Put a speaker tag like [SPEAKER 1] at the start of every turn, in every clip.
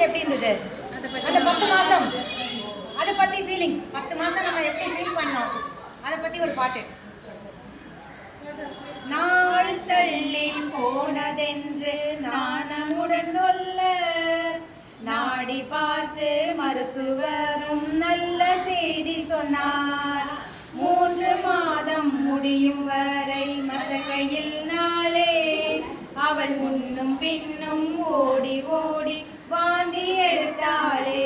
[SPEAKER 1] எப்படி இருந்தது அந்த 10 மாதம்? அதை பற்றி ஃபீலிங்ஸ், 10 மாதம் நம்ம எப்படி ஃபீல் பண்ணோம் அதை பற்றி ஒரு பாட்டு. நாள் தள்ளி போனதென்று நாணமுடன் சொல்ல நாடி பார்த்து மருத்துவரும் நல்ல செய்தி சொன்னார். 3 மாதம் முடியும் வரை மசக்கையில் நாளே அவள் முன்னும் பின்னும் ஓடி ஓடி வாந்தி எடுத்தாளே.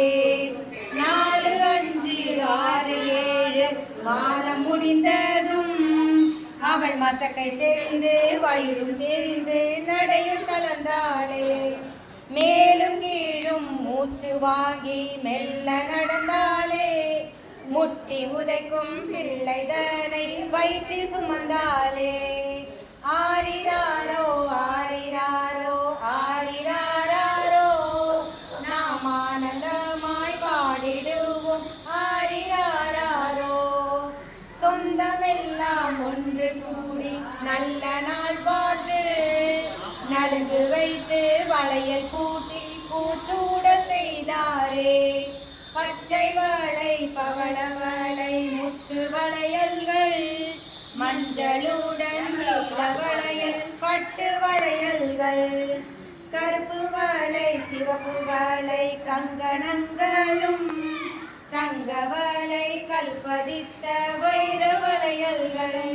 [SPEAKER 1] 4, 5, 6, 7 மாதம் முடிந்ததும் அவள் மசக்கை தெரிந்து வயிறும் தெரிந்து நடையும் கலந்தாளே. மேலும் கீழும் மூச்சு வாங்கி மெல்ல நடந்தாளே. முட்டி உதைக்கும் பிள்ளைதனை வயிற்றில் சுமந்தாளே. ஆரிராரோ ஆரிராரோ ஆரிராரோ நாம் ஆனந்தமாய் பாடிடுவோம் ஆரிராரோ. சொந்தமெல்லாம் ஒன்று கூடி நல்ல நாள் பார்த்து நலுங்கு வைத்து வளையல் கூட்டி பூச்சூட செய்தாரே. பச்சை வளை பவள வளை முத்து வளையல்கள் மஞ்சளுடன் நீல வளையல் பட்டு வளையல்கள் கருப்பு வளை சிவப்பு வளை கங்கணங்களும் தங்க வளை கல்பதித்த வைர வளையல்கள்.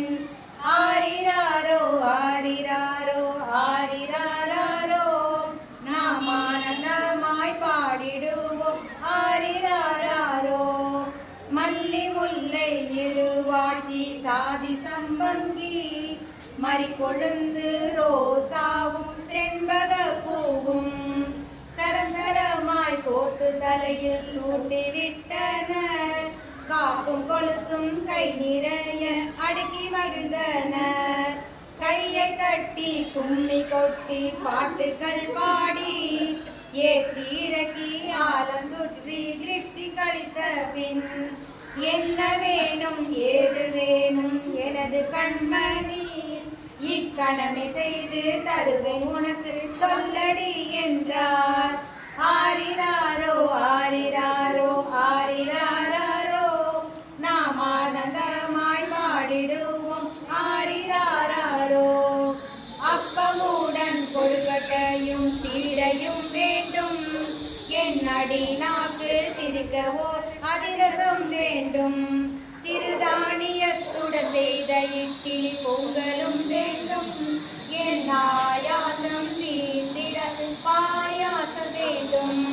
[SPEAKER 1] ஆரிராரோ ஆரிராரோ ஆரிராரோ நாம் ஆனந்தமாய் பாடிடுவோம் ஆரிராரோ. மல்லி முல்லை இருவாட்சி சாதி சம்பங்கி மறிக்கொழுந்து ரோசாவும் செண்பக பூவும் சரசரமாய் கோட்டு தலையில் சூட்டி விட்டனர். காப்பும் கொலுசும் கை நிறைய அடுக்கி மகிழ்ந்தனர். கையை தட்டி கும்மி கொட்டி பாட்டுகள் பாடி ஏற்றி இறக்கி ஆலம் சுற்றி திருஷ்டி கழித்த பின் என்ன வேணும் ஏது வேணும் எனது கண்மணி இக்கணமே செய்து தருவேன் உனக்கு சொல்லடி என்றார். ஆரிராரோ ஆரிராரோ ஆரிராரோ நாம் ஆனந்தமாய் பாடிடுவோம் ஆரிராரோ. அப்பமுடன் கொழுக்கட்டையும் சீடையும் வேண்டும் என் அடி நாக்கு திருக்கவோ அதிரசம் வேண்டும். சிறுதானியத்துடன் செய்த இட்லி பொங்கலும் வேண்டும். என் ஆயாசம் தீந்திட பாயாசம் வேண்டும்.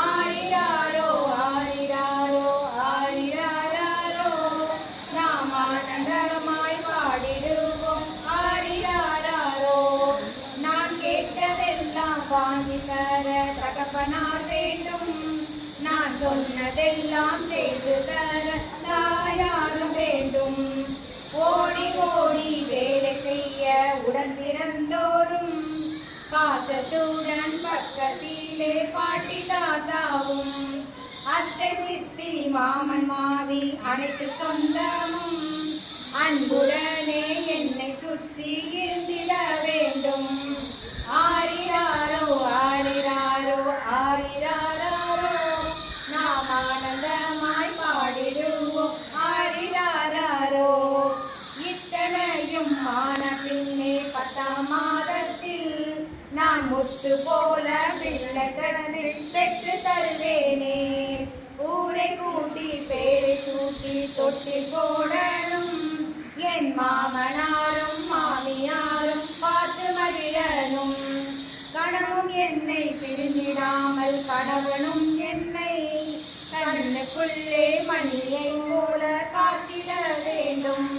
[SPEAKER 1] ஆரிராரோ ஆரிராரோ ஆரிராரோ நாம் ஆனந்தமாய் பாடிடுவோம் ஆரிராரோ. நான் கேட்டதெல்லாம் வாங்கி தர தகப்பனார் வேண்டும். நான் சொன்னதெல்லாம் செய்து தர தாயாரும் வேண்டும். ஓடி ஓடி வேலை செய்ய உடன் பிறந்தோரும் பாசத்துடன் பக்கத்திலே பாட்டி தாத்தாவும் அத்தை சித்தி மாமன் மாவி அனைத்து சொந்தமும் அன்புடனே என்னை சுற்றி இருந்திட வேண்டும். ஆரிராரோ ஆரிராரோ ஆரிராரோ நாம் ஆனந்தமாய் பாடிடுவோம் ஆரிராரோ. இத்தனையும் ஆன பின்னே 10ஆம் மாதத்தில் நான் முத்து போல பிள்ளைத்தனை பெற்று தருவேனே. ஊரை கூட்டி பேரை கூட்டி தொட்டி போடணும். என் மாமனாரும் மாமியாரும் பார்த்து மகிழனும். கணவும் என்னை பிரிந்திடாமல் கணவனும் என்னை கண்ணுக்குள்ளே மணியை போல காத்திட வேண்டும்.